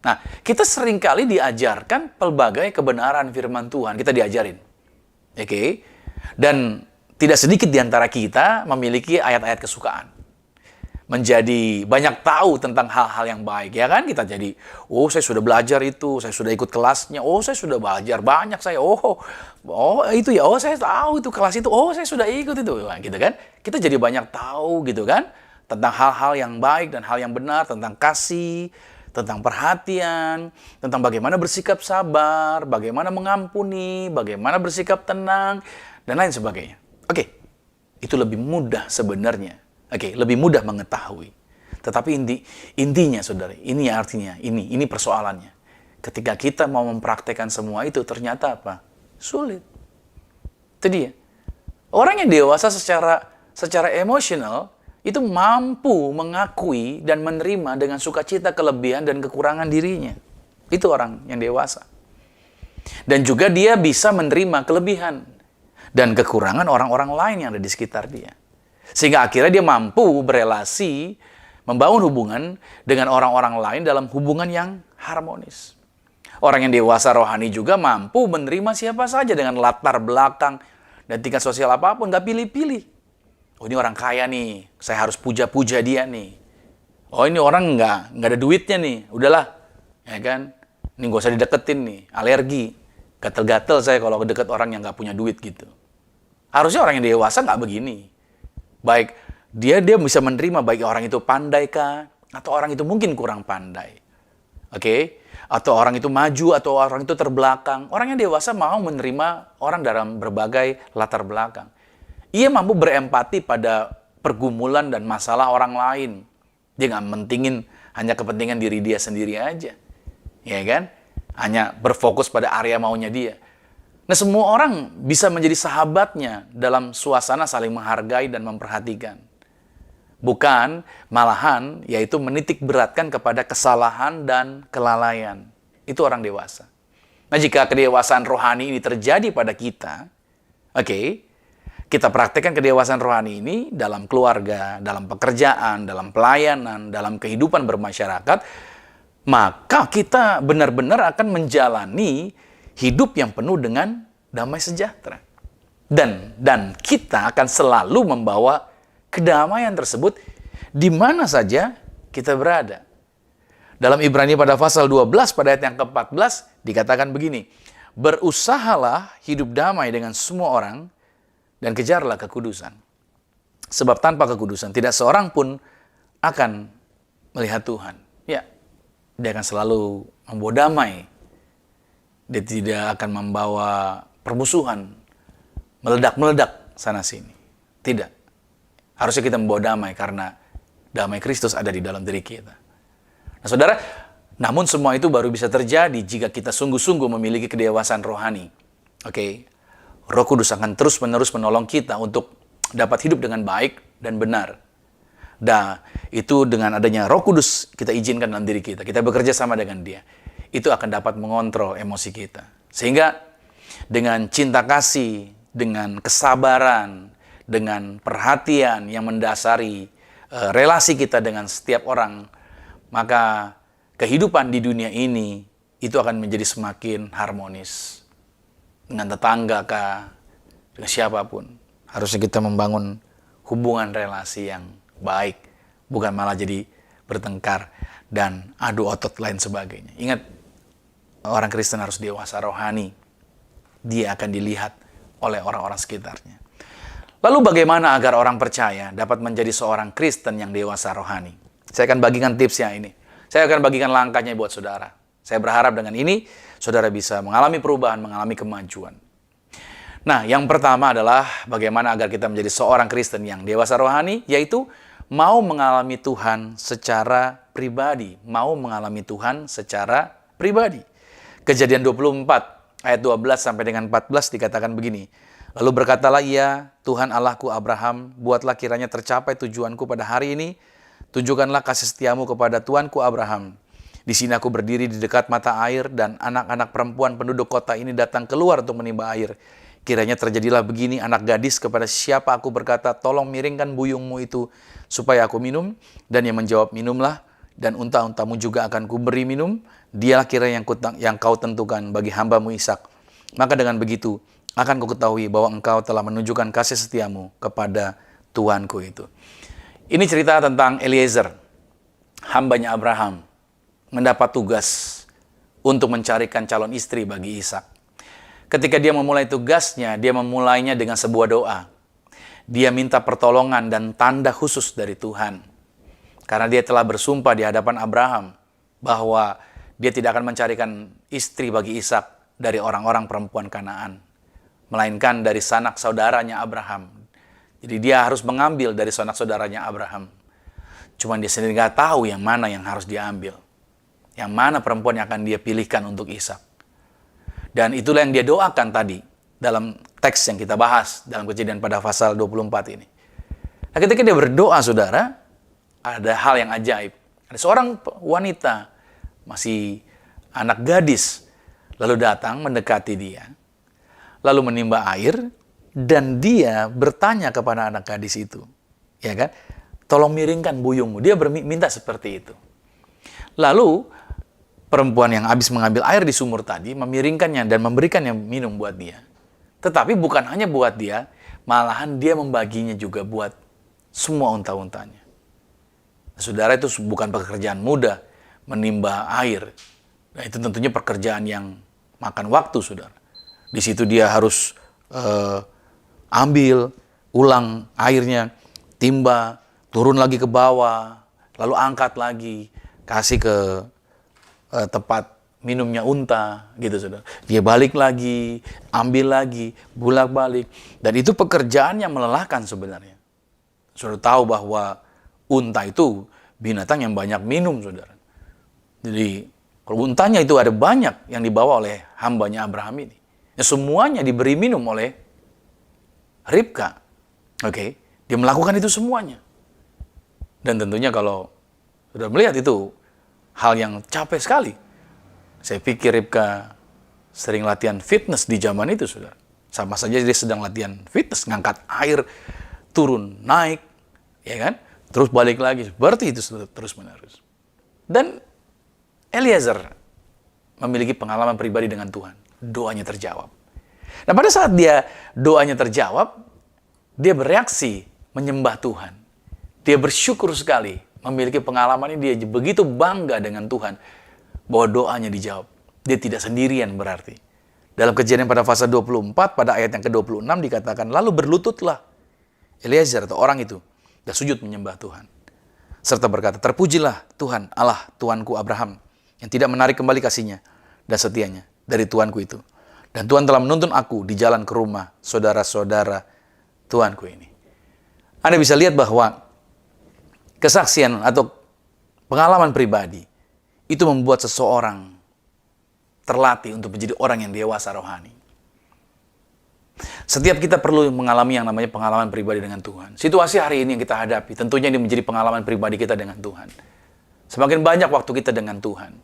Nah, kita seringkali diajarkan pelbagai kebenaran firman Tuhan. Kita diajarin. Dan tidak sedikit di antara kita memiliki ayat-ayat kesukaan. Menjadi banyak tahu tentang hal-hal yang baik, ya kan? Kita jadi, saya sudah belajar itu, saya sudah ikut kelasnya, saya sudah belajar banyak saya, itu ya, saya tahu itu kelas itu, saya sudah ikut itu, gitu kan? Kita jadi banyak tahu, gitu kan? Tentang hal-hal yang baik dan hal yang benar, tentang kasih, tentang perhatian, tentang bagaimana bersikap sabar, bagaimana mengampuni, bagaimana bersikap tenang, dan lain sebagainya. Itu lebih mudah sebenarnya. Lebih mudah mengetahui. Tetapi intinya, saudara, ini artinya, ini persoalannya. ketika kita mau mempraktekkan semua itu, ternyata apa? Sulit. Itu dia. Orang yang dewasa secara emosional, itu mampu mengakui dan menerima dengan sukacita kelebihan dan kekurangan dirinya. Itu orang yang dewasa. Dan juga dia bisa menerima kelebihan dan kekurangan orang-orang lain yang ada di sekitar dia. Sehingga akhirnya dia mampu berelasi, membangun hubungan dengan orang-orang lain dalam hubungan yang harmonis. Orang yang dewasa rohani juga mampu menerima siapa saja dengan latar belakang dan tingkat sosial apapun, nggak pilih-pilih. Oh, ini orang kaya nih, saya harus puja-puja dia nih. Oh, ini orang nggak ada duitnya nih, udahlah, ya kan? Ini nggak usah dideketin nih, alergi, gatel-gatel saya kalau deket orang yang nggak punya duit gitu. Harusnya orang yang dewasa nggak begini. Baik dia bisa menerima baik orang itu pandai kah, atau orang itu mungkin kurang pandai. Oke? Atau orang itu maju, atau orang itu terbelakang. Orang yang dewasa mau menerima orang dalam berbagai latar belakang. Ia mampu berempati pada pergumulan dan masalah orang lain. Dia nggak mentingin hanya kepentingan diri dia sendiri aja. Ya kan? Hanya berfokus pada area maunya dia. Nah, semua orang bisa menjadi sahabatnya dalam suasana saling menghargai dan memperhatikan. Bukan malahan, yaitu menitik beratkan kepada kesalahan dan kelalaian. Itu orang dewasa. Nah, jika kedewasaan rohani ini terjadi pada kita, kita praktekkan kedewasaan rohani ini dalam keluarga, dalam pekerjaan, dalam pelayanan, dalam kehidupan bermasyarakat, maka kita benar-benar akan menjalani hidup yang penuh dengan damai sejahtera. Dan kita akan selalu membawa kedamaian tersebut di mana saja kita berada. Dalam Ibrani pada pasal 12 pada ayat yang ke-14 dikatakan begini, berusahalah hidup damai dengan semua orang dan kejarlah kekudusan. Sebab tanpa kekudusan tidak seorang pun akan melihat Tuhan. Ya, dia akan selalu membawa damai. Dia tidak akan membawa permusuhan, meledak-meledak sana-sini. Tidak. Harusnya kita membawa damai karena damai Kristus ada di dalam diri kita. Nah, saudara, namun semua itu baru bisa terjadi jika kita sungguh-sungguh memiliki kedewasaan rohani. Roh Kudus akan terus-menerus menolong kita untuk dapat hidup dengan baik dan benar. Dan itu dengan adanya Roh Kudus kita izinkan dalam diri kita. Kita bekerja sama dengan Dia. Itu akan dapat mengontrol emosi kita. Sehingga dengan cinta kasih, dengan kesabaran, dengan perhatian yang mendasari relasi kita dengan setiap orang, maka kehidupan di dunia ini itu akan menjadi semakin harmonis. Dengan tetangga kah, dengan siapapun. Harusnya kita membangun hubungan relasi yang baik, bukan malah jadi bertengkar dan adu otot lain sebagainya. Ingat, orang Kristen harus dewasa rohani. Dia akan dilihat oleh orang-orang sekitarnya. Lalu bagaimana agar orang percaya dapat menjadi seorang Kristen yang dewasa rohani? Saya akan bagikan tipsnya ini. Saya akan bagikan langkahnya buat saudara. Saya berharap dengan ini, saudara bisa mengalami perubahan, mengalami kemajuan. Nah, yang pertama adalah bagaimana agar kita menjadi seorang Kristen yang dewasa rohani, yaitu mau mengalami Tuhan secara pribadi. Mau mengalami Tuhan secara pribadi. Kejadian 24, ayat 12 sampai dengan 14 dikatakan begini. Lalu berkatalah ia, Tuhan Allahku Abraham, buatlah kiranya tercapai tujuanku pada hari ini. Tunjukkanlah kasih setiamu kepada Tuanku Abraham. Di sini aku berdiri di dekat mata air dan anak-anak perempuan penduduk kota ini datang keluar untuk menimba air. Kiranya terjadilah begini anak gadis kepada siapa aku berkata, tolong miringkan buyungmu itu supaya aku minum. Dan yang menjawab, minumlah. Dan unta-untamu juga akan kuberi minum. Dialah kiranya yang kau tentukan bagi hambamu Ishak. Maka dengan begitu akan ku ketahui bahwa engkau telah menunjukkan kasih setiamu kepada Tuanku itu. Ini cerita tentang Eliezer, hambanya Abraham, mendapat tugas untuk mencarikan calon istri bagi Ishak. Ketika dia memulai tugasnya, dia memulainya dengan sebuah doa. Dia minta pertolongan dan tanda khusus dari Tuhan. Karena dia telah bersumpah di hadapan Abraham bahwa dia tidak akan mencarikan istri bagi Ishak dari orang-orang perempuan Kanaan, melainkan dari sanak saudaranya Abraham. Jadi dia harus mengambil dari sanak saudaranya Abraham. Cuman dia sendiri nggak tahu yang mana yang harus diambil. Yang mana perempuan yang akan dia pilihkan untuk Ishak. Dan itulah yang dia doakan tadi dalam teks yang kita bahas dalam Kejadian pada pasal 24 ini. Nah, ketika dia berdoa, saudara, ada hal yang ajaib. Ada seorang wanita, masih anak gadis, lalu datang mendekati dia, lalu menimba air, dan dia bertanya kepada anak gadis itu, ya kan? Tolong miringkan buyungmu. Dia minta seperti itu. Lalu perempuan yang habis mengambil air di sumur tadi memiringkannya dan memberikannya minum buat dia. Tetapi bukan hanya buat dia, malahan dia membaginya juga buat semua unta-untanya. Saudara, itu bukan pekerjaan mudah menimba air. Nah, itu tentunya pekerjaan yang makan waktu, saudara. Di situ dia harus ambil ulang airnya, timba, turun lagi ke bawah, lalu angkat lagi, kasih ke tempat minumnya unta, gitu, saudara. Dia balik lagi, ambil lagi, bolak-balik. Dan itu pekerjaan yang melelahkan sebenarnya. Saudara tahu bahwa unta itu binatang yang banyak minum, saudara. Jadi, kalau untanya itu ada banyak yang dibawa oleh hambanya Abraham ini. Ya, semuanya diberi minum oleh Ribka. Oke, dia melakukan itu semuanya. Dan tentunya kalau sudah melihat itu hal yang capek sekali. Saya pikir Ribka sering latihan fitness di zaman itu, saudara. Sama saja dia sedang latihan fitness, ngangkat air, turun, naik, ya kan? Terus balik lagi, seperti itu terus-menerus. Dan Eliezer memiliki pengalaman pribadi dengan Tuhan. Doanya terjawab. Nah, pada saat dia doanya terjawab, dia bereaksi menyembah Tuhan. Dia bersyukur sekali memiliki pengalaman ini. Dia begitu bangga dengan Tuhan bahwa doanya dijawab. Dia tidak sendirian berarti. Dalam Kejadian pada pasal 24, pada ayat yang ke-26 dikatakan, lalu berlututlah Eliezer atau orang itu dan sujud menyembah Tuhan. Serta berkata, terpujilah Tuhan Allah Tuanku Abraham yang tidak menarik kembali kasihnya dan setianya dari Tuanku itu. Dan Tuhan telah menuntun aku di jalan ke rumah saudara-saudara Tuanku ini. Anda bisa lihat bahwa kesaksian atau pengalaman pribadi itu membuat seseorang terlatih untuk menjadi orang yang dewasa rohani. Setiap kita perlu mengalami yang namanya pengalaman pribadi dengan Tuhan. Situasi hari ini yang kita hadapi, tentunya ini menjadi pengalaman pribadi kita dengan Tuhan. Semakin banyak waktu kita dengan Tuhan.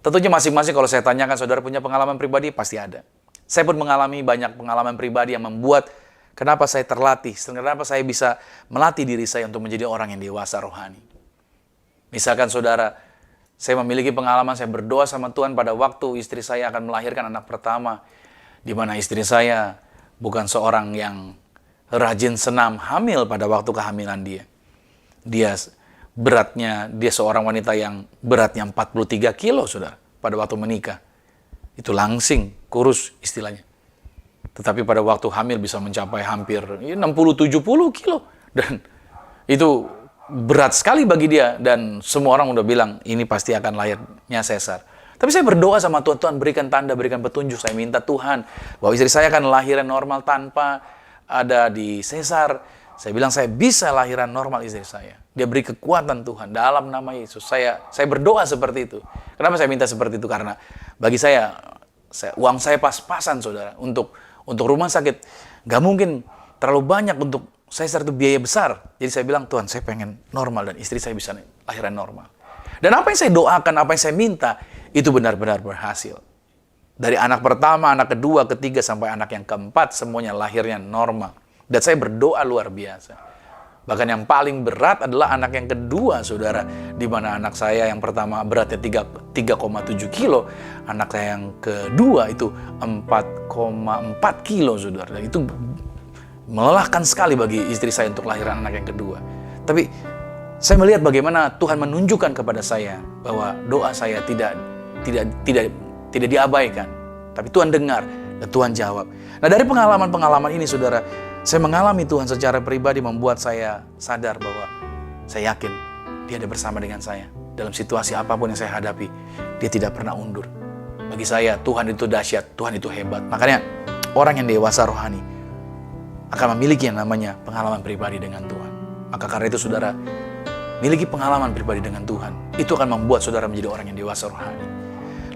Tentunya masing-masing kalau saya tanyakan, saudara punya pengalaman pribadi? Pasti ada. Saya pun mengalami banyak pengalaman pribadi yang membuat kenapa saya terlatih, kenapa saya bisa melatih diri saya untuk menjadi orang yang dewasa rohani. Misalkan saudara, saya memiliki pengalaman, saya berdoa sama Tuhan pada waktu istri saya akan melahirkan anak pertama, di mana istri saya bukan seorang yang rajin senam hamil pada waktu kehamilan dia. Dia seorang wanita yang beratnya 43 kilo, saudara, pada waktu menikah. Itu langsing, kurus istilahnya. Tetapi pada waktu hamil bisa mencapai hampir 60-70 kilo. Dan itu berat sekali bagi dia. Dan semua orang udah bilang, ini pasti akan lahirnya sesar. Tapi saya berdoa sama Tuhan, Tuhan berikan tanda, berikan petunjuk. Saya minta Tuhan bahwa istri saya akan lahiran normal tanpa ada di sesar. Saya bilang saya bisa lahiran normal istri saya. Dia beri kekuatan Tuhan dalam nama Yesus. Saya berdoa seperti itu. Kenapa saya minta seperti itu? Karena bagi saya uang saya pas-pasan, saudara, untuk rumah sakit. Gak mungkin terlalu banyak untuk sesar, itu biaya besar. Jadi saya bilang, Tuhan, saya pengen normal dan istri saya bisa lahiran normal. Dan apa yang saya doakan, apa yang saya minta, itu benar-benar berhasil. Dari anak pertama, anak kedua, ketiga, sampai anak yang keempat, semuanya lahirnya normal. Dan saya berdoa luar biasa. Bahkan yang paling berat adalah anak yang kedua, saudara. Di mana anak saya yang pertama beratnya 3,7 kilo. Anak saya yang kedua itu 4,4 kilo, saudara. Dan itu melelahkan sekali bagi istri saya untuk lahiran anak yang kedua. Tapi saya melihat bagaimana Tuhan menunjukkan kepada saya bahwa doa saya tidak diabaikan. Tapi Tuhan dengar dan Tuhan jawab. Nah, dari pengalaman-pengalaman ini, saudara, saya mengalami Tuhan secara pribadi membuat saya sadar bahwa saya yakin Dia ada bersama dengan saya. Dalam situasi apapun yang saya hadapi, Dia tidak pernah undur. Bagi saya, Tuhan itu dahsyat, Tuhan itu hebat. Makanya, orang yang dewasa rohani akan memiliki yang namanya pengalaman pribadi dengan Tuhan. Maka karena itu, saudara, miliki pengalaman pribadi dengan Tuhan. Itu akan membuat saudara menjadi orang yang dewasa rohani.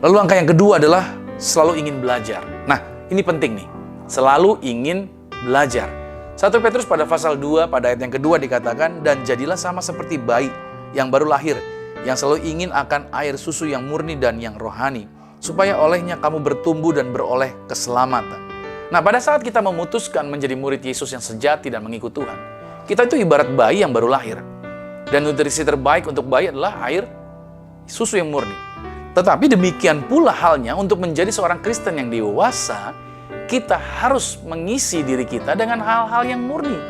Lalu langkah yang kedua adalah selalu ingin belajar. Nah, ini penting nih. Selalu ingin belajar. 1 Petrus pada pasal 2 pada ayat yang kedua dikatakan, dan jadilah sama seperti bayi yang baru lahir, yang selalu ingin akan air susu yang murni dan yang rohani, supaya olehnya kamu bertumbuh dan beroleh keselamatan. Nah, pada saat kita memutuskan menjadi murid Yesus yang sejati dan mengikut Tuhan, kita itu ibarat bayi yang baru lahir. Dan nutrisi terbaik untuk bayi adalah air susu yang murni. Tetapi demikian pula halnya untuk menjadi seorang Kristen yang dewasa, kita harus mengisi diri kita dengan hal-hal yang murni.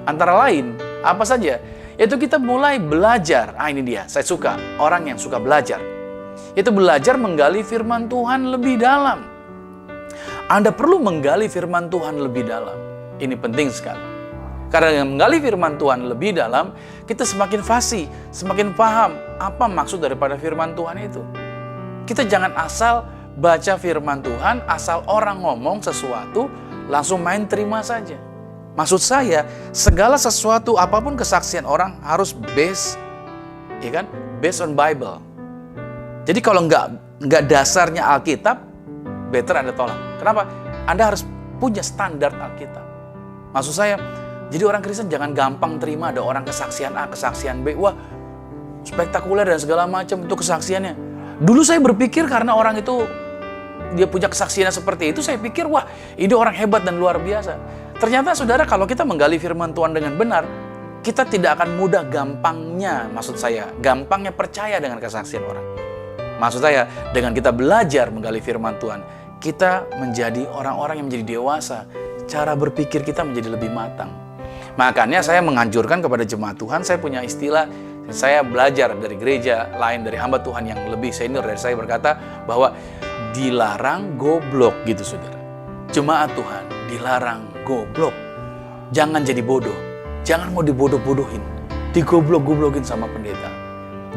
Antara lain, apa saja? Yaitu kita mulai belajar. Ini dia, saya suka orang yang suka belajar. Yaitu belajar menggali firman Tuhan lebih dalam. Anda perlu menggali firman Tuhan lebih dalam. Ini penting sekali. Karena dengan menggali firman Tuhan lebih dalam, kita semakin fasih, semakin paham apa maksud daripada firman Tuhan itu. Kita jangan asal baca firman Tuhan, asal orang ngomong sesuatu, langsung main terima saja. Maksud saya, segala sesuatu, apapun kesaksian orang harus based on Bible. Jadi kalau nggak dasarnya Alkitab, better Anda tolak. Kenapa? Anda harus punya standar Alkitab. Maksud saya, jadi orang Kristen jangan gampang terima ada orang kesaksian A, kesaksian B. Wah, spektakuler dan segala macam itu kesaksiannya. Dulu saya berpikir karena orang itu dia punya kesaksiannya seperti itu, saya pikir wah ini orang hebat dan luar biasa. Ternyata saudara, kalau kita menggali firman Tuhan dengan benar, kita tidak akan mudah gampangnya percaya dengan kesaksian orang. Maksud saya, dengan kita belajar menggali firman Tuhan, kita menjadi orang-orang yang menjadi dewasa. Cara berpikir kita menjadi lebih matang. Makanya saya menganjurkan kepada jemaat Tuhan, saya punya istilah, saya belajar dari gereja lain, dari hamba Tuhan yang lebih senior dari saya berkata bahwa dilarang goblok gitu saudara. Jemaat Tuhan dilarang goblok. Jangan jadi bodoh. Jangan mau dibodoh-bodohin. Digoblok-goblokin sama pendeta.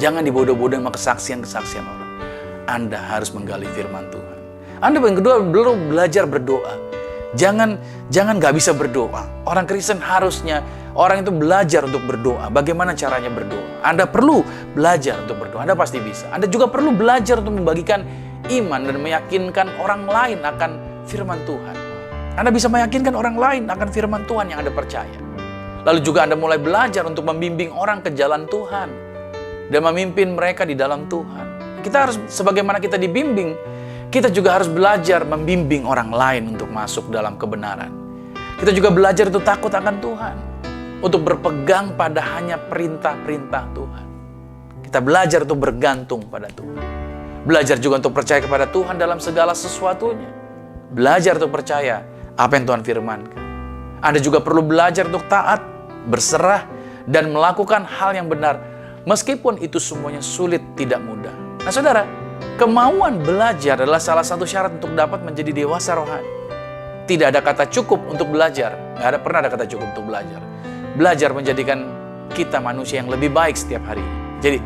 Jangan dibodoh-bodohin sama kesaksian-kesaksian orang. Anda harus menggali firman Tuhan. Anda yang kedua belum belajar berdoa. Jangan nggak bisa berdoa. Orang Kristen harusnya orang itu belajar untuk berdoa. Bagaimana caranya berdoa? Anda perlu belajar untuk berdoa. Anda pasti bisa. Anda juga perlu belajar untuk membagikan iman dan meyakinkan orang lain akan firman Tuhan. Anda bisa meyakinkan orang lain akan firman Tuhan yang Anda percaya. Lalu juga Anda mulai belajar untuk membimbing orang ke jalan Tuhan dan memimpin mereka di dalam Tuhan. Kita harus, sebagaimana kita dibimbing, kita juga harus belajar membimbing orang lain untuk masuk dalam kebenaran. Kita juga belajar untuk takut akan Tuhan, untuk berpegang pada hanya perintah-perintah Tuhan. Kita belajar untuk bergantung pada Tuhan. Belajar juga untuk percaya kepada Tuhan dalam segala sesuatunya. Belajar untuk percaya apa yang Tuhan firmankan. Anda juga perlu belajar untuk taat, berserah, dan melakukan hal yang benar, meskipun itu semuanya sulit, tidak mudah. Nah saudara, kemauan belajar adalah salah satu syarat untuk dapat menjadi dewasa rohani. Tidak ada kata cukup untuk belajar. Pernah ada kata cukup untuk belajar. Belajar menjadikan kita manusia yang lebih baik setiap hari. Jadi,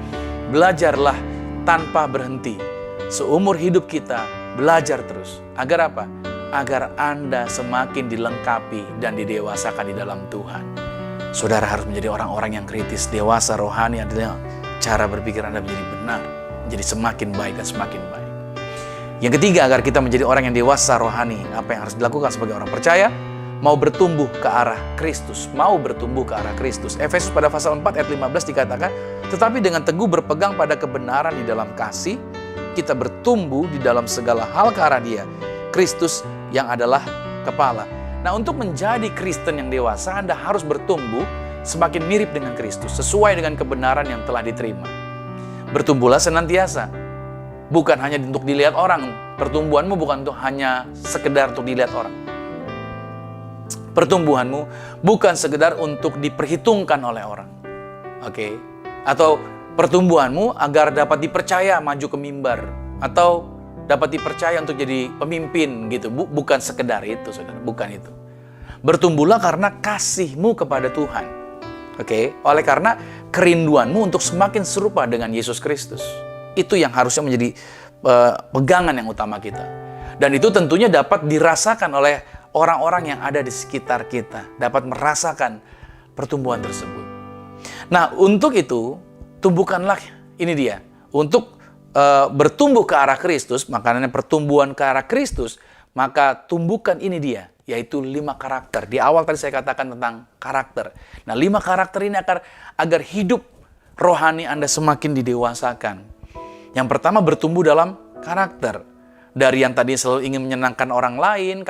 belajarlah tanpa berhenti. Seumur hidup kita, belajar terus. Agar apa? Agar Anda semakin dilengkapi dan didewasakan di dalam Tuhan. Saudara harus menjadi orang-orang yang kritis. Dewasa rohani adalah cara berpikir Anda menjadi benar, jadi semakin baik dan semakin baik. Yang ketiga, agar kita menjadi orang yang dewasa rohani, apa yang harus dilakukan sebagai orang percaya? Mau bertumbuh ke arah Kristus. Mau bertumbuh ke arah Kristus. Efesus pada pasal 4 ayat 15 dikatakan, tetapi dengan teguh berpegang pada kebenaran di dalam kasih, kita bertumbuh di dalam segala hal ke arah Dia, Kristus yang adalah kepala. Nah, untuk menjadi Kristen yang dewasa, Anda harus bertumbuh semakin mirip dengan Kristus, sesuai dengan kebenaran yang telah diterima. Bertumbuhlah senantiasa. Bukan hanya untuk dilihat orang. Pertumbuhanmu bukan untuk hanya sekedar untuk dilihat orang. Pertumbuhanmu bukan sekedar untuk diperhitungkan oleh orang. Oke? Atau pertumbuhanmu agar dapat dipercaya maju ke mimbar. Atau dapat dipercaya untuk jadi pemimpin gitu. Bukan sekedar itu, saudara. Bukan itu. Bertumbuhlah karena kasihmu kepada Tuhan. Oke? Oleh karena kerinduanmu untuk semakin serupa dengan Yesus Kristus. Itu yang harusnya menjadi pegangan yang utama kita. Dan itu tentunya dapat dirasakan oleh orang-orang yang ada di sekitar kita. Dapat merasakan pertumbuhan tersebut. Nah, untuk itu, tumbuhkanlah, ini dia, untuk bertumbuh ke arah Kristus, makanya pertumbuhan ke arah Kristus, maka tumbuhkan ini dia, yaitu 5 karakter. Di awal tadi saya katakan tentang karakter. Nah, 5 karakter ini agar hidup rohani Anda semakin didewasakan. Yang pertama, bertumbuh dalam karakter. Dari yang tadi selalu ingin menyenangkan orang lain,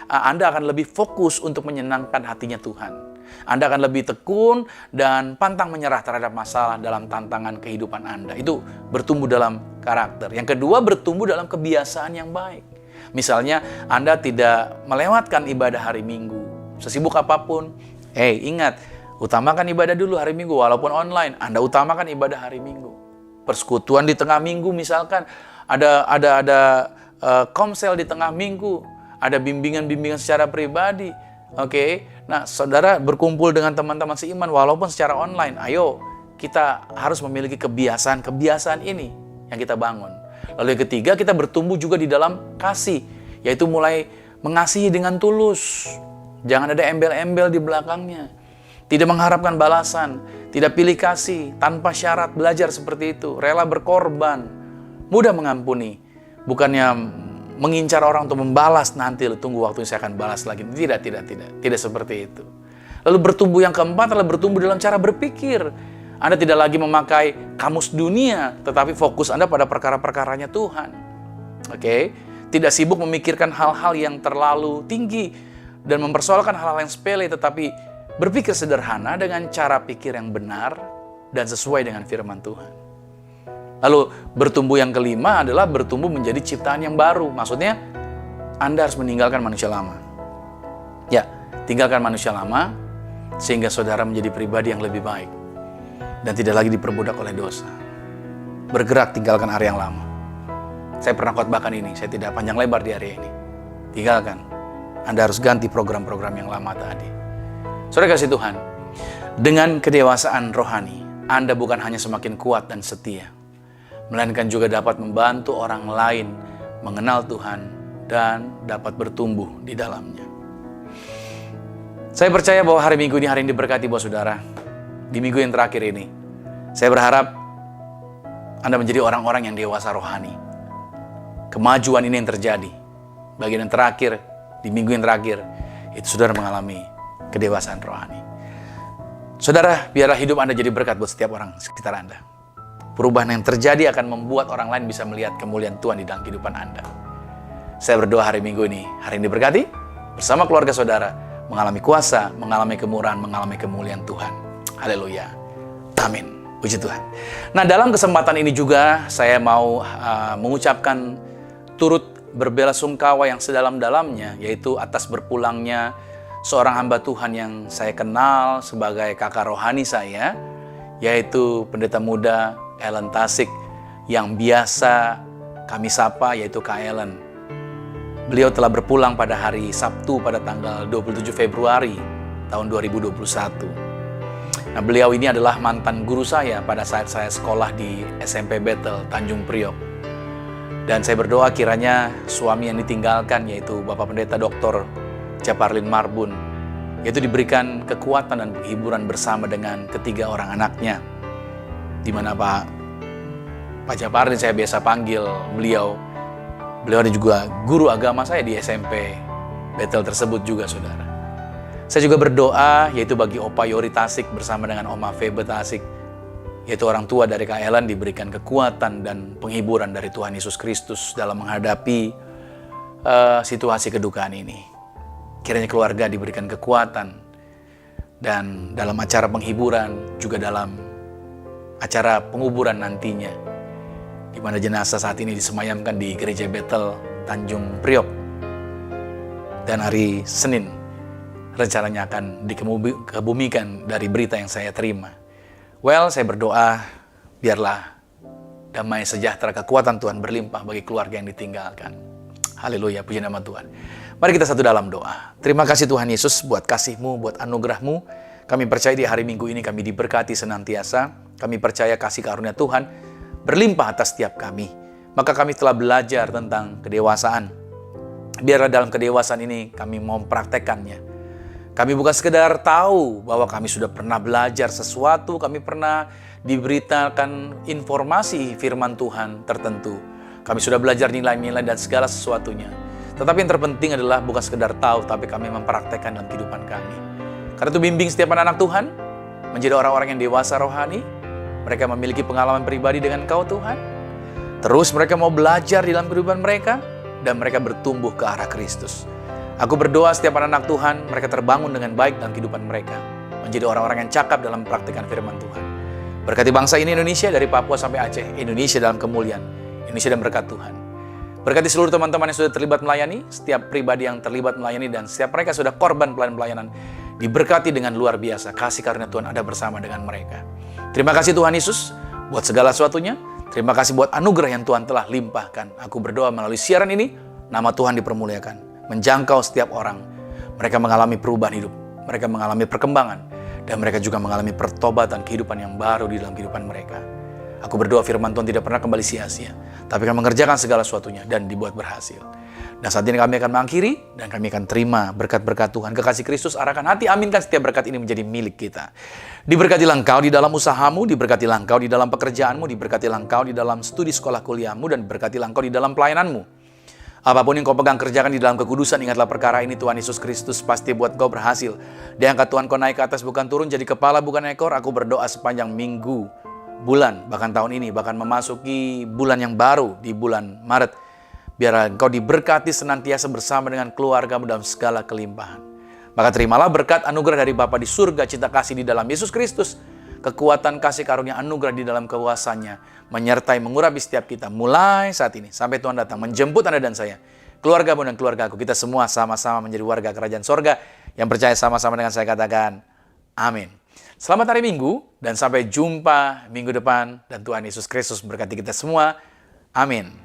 Anda akan lebih fokus untuk menyenangkan hatinya Tuhan. Anda akan lebih tekun dan pantang menyerah terhadap masalah dalam tantangan kehidupan Anda. Itu bertumbuh dalam karakter. Yang kedua, bertumbuh dalam kebiasaan yang baik. Misalnya, Anda tidak melewatkan ibadah hari Minggu. Sesibuk apapun, ingat, utamakan ibadah dulu hari Minggu. Walaupun online, Anda utamakan ibadah hari Minggu. Persekutuan di tengah minggu misalkan, ada komsel di tengah minggu, ada bimbingan-bimbingan secara pribadi. Oke. Nah, saudara berkumpul dengan teman-teman seiman walaupun secara online. Ayo, kita harus memiliki kebiasaan ini yang kita bangun. Lalu yang ketiga, kita bertumbuh juga di dalam kasih, yaitu mulai mengasihi dengan tulus. Jangan ada embel-embel di belakangnya. Tidak mengharapkan balasan, tidak pilih kasih, tanpa syarat, belajar seperti itu, rela berkorban, mudah mengampuni, bukannya mengincar orang untuk membalas, nanti tunggu waktunya saya akan balas lagi. Tidak seperti itu. Lalu bertumbuh yang keempat adalah bertumbuh dalam cara berpikir. Anda tidak lagi memakai kamus dunia, tetapi fokus Anda pada perkara-perkaranya Tuhan. Oke? Tidak sibuk memikirkan hal-hal yang terlalu tinggi dan mempersoalkan hal-hal yang sepele, tetapi berpikir sederhana dengan cara pikir yang benar dan sesuai dengan firman Tuhan. Lalu bertumbuh yang kelima adalah bertumbuh menjadi ciptaan yang baru. Maksudnya, Anda harus meninggalkan manusia lama. Ya, tinggalkan manusia lama sehingga saudara menjadi pribadi yang lebih baik dan tidak lagi diperbudak oleh dosa. Bergerak, tinggalkan area yang lama. Saya pernah khotbahkan ini, saya tidak panjang lebar di area ini. Tinggalkan. Anda harus ganti program-program yang lama tadi. Saudara kasih Tuhan, dengan kedewasaan rohani, Anda bukan hanya semakin kuat dan setia, melainkan juga dapat membantu orang lain mengenal Tuhan dan dapat bertumbuh di dalamnya. Saya percaya bahwa hari Minggu ini hari yang diberkati buat saudara. Di minggu yang terakhir ini, saya berharap Anda menjadi orang-orang yang dewasa rohani. Kemajuan ini yang terjadi. Bagian yang terakhir, di minggu yang terakhir, itu saudara mengalami kedewasaan rohani. Saudara, biarlah hidup Anda jadi berkat buat setiap orang sekitar Anda. Perubahan yang terjadi akan membuat orang lain bisa melihat kemuliaan Tuhan di dalam kehidupan Anda. Saya berdoa hari Minggu ini, hari ini diberkati, bersama keluarga saudara, mengalami kuasa, mengalami kemurahan, mengalami kemuliaan Tuhan. Haleluya. Amin. Puji Tuhan. Nah, dalam kesempatan ini juga saya mau mengucapkan turut berbelasungkawa yang sedalam-dalamnya, yaitu atas berpulangnya seorang hamba Tuhan yang saya kenal sebagai kakak rohani saya, yaitu pendeta muda Ellen Tasik, yang biasa kami sapa yaitu Kak Ellen. Beliau telah berpulang pada hari Sabtu pada tanggal 27 Februari tahun 2021. Nah, beliau ini adalah mantan guru saya pada saat saya sekolah di SMP Bethel, Tanjung Priok. Dan saya berdoa kiranya suami yang ditinggalkan, yaitu Bapak Pendeta Dr. Japarlin Marbun, yaitu diberikan kekuatan dan penghiburan bersama dengan ketiga orang anaknya. Di mana Pak Japarlin saya biasa panggil beliau ada juga guru agama saya di SMP Bethel tersebut juga, saudara. Saya juga berdoa yaitu bagi Opa Yori Tasik bersama dengan Oma Febe Tasik, yaitu orang tua dari Kak Ellen, diberikan kekuatan dan penghiburan dari Tuhan Yesus Kristus dalam menghadapi situasi kedukaan ini. Kiranya keluarga diberikan kekuatan dan dalam acara penghiburan, juga dalam acara penguburan nantinya, di mana jenazah saat ini disemayamkan di Gereja Bethel Tanjung Priok. Dan hari Senin rencananya akan dikebumikan dari berita yang saya terima. Saya berdoa biarlah damai sejahtera kekuatan Tuhan berlimpah bagi keluarga yang ditinggalkan. Haleluya, puji nama Tuhan. Mari kita satu dalam doa. Terima kasih Tuhan Yesus buat kasih-Mu, buat anugerah-Mu. Kami percaya di hari Minggu ini kami diberkati senantiasa. Kami percaya kasih karunia Tuhan berlimpah atas setiap kami. Maka kami telah belajar tentang kedewasaan. Biarlah dalam kedewasaan ini kami mau mempraktekannya. Kami bukan sekedar tahu bahwa kami sudah pernah belajar sesuatu, kami pernah diberitakan informasi firman Tuhan tertentu. Kami sudah belajar nilai-nilai dan segala sesuatunya. Tetapi yang terpenting adalah bukan sekedar tahu, tapi kami mempraktekkan dalam kehidupan kami. Karena itu bimbing setiap anak Tuhan menjadi orang-orang yang dewasa rohani. Mereka memiliki pengalaman pribadi dengan Kau Tuhan. Terus mereka mau belajar di dalam kehidupan mereka, dan mereka bertumbuh ke arah Kristus. Aku berdoa setiap anak Tuhan, mereka terbangun dengan baik dalam kehidupan mereka, menjadi orang-orang yang cakap dalam mempraktikkan firman Tuhan. Berkati bangsa ini Indonesia, dari Papua sampai Aceh, Indonesia dalam kemuliaan, Indonesia dan berkat Tuhan. Berkati seluruh teman-teman yang sudah terlibat melayani, setiap pribadi yang terlibat melayani, dan setiap mereka sudah korban pelayanan, diberkati dengan luar biasa. Kasih karunia Tuhan ada bersama dengan mereka. Terima kasih Tuhan Yesus buat segala sesuatunya. Terima kasih buat anugerah yang Tuhan telah limpahkan. Aku berdoa melalui siaran ini, nama Tuhan dipermuliakan, menjangkau setiap orang. Mereka mengalami perubahan hidup, mereka mengalami perkembangan, dan mereka juga mengalami pertobatan kehidupan yang baru di dalam kehidupan mereka. Aku berdoa firman Tuhan tidak pernah kembali sia-sia, tapi akan mengerjakan segala sesuatunya dan dibuat berhasil. Dan saat ini kami akan mengakhiri, dan kami akan terima berkat-berkat Tuhan. Kekasih Kristus arahkan hati, aminkan setiap berkat ini menjadi milik kita. Diberkatilah engkau di dalam usahamu, diberkatilah engkau di dalam pekerjaanmu, diberkatilah engkau di dalam studi sekolah kuliahmu, dan diberkatilah engkau di dalam pelayananmu. Apapun yang kau pegang kerjakan di dalam kekudusan, ingatlah perkara ini, Tuhan Yesus Kristus pasti buat kau berhasil. Diangkat Tuhan kau naik ke atas bukan turun, jadi kepala bukan ekor. Aku berdoa sepanjang minggu, bulan, bahkan tahun ini, bahkan memasuki bulan yang baru di bulan Maret. Biar engkau diberkati senantiasa bersama dengan keluargamu dalam segala kelimpahan. Maka terimalah berkat anugerah dari Bapa di surga, cinta kasih di dalam Yesus Kristus, kekuatan kasih karunia anugerah di dalam kuasa-Nya, menyertai mengurapi setiap kita mulai saat ini sampai Tuhan datang menjemput Anda dan saya, keluargamu dan keluargaku. Kita semua sama-sama menjadi warga kerajaan sorga yang percaya sama-sama dengan saya katakan, amin. Selamat hari Minggu dan sampai jumpa minggu depan, dan Tuhan Yesus Kristus berkati kita semua. Amin.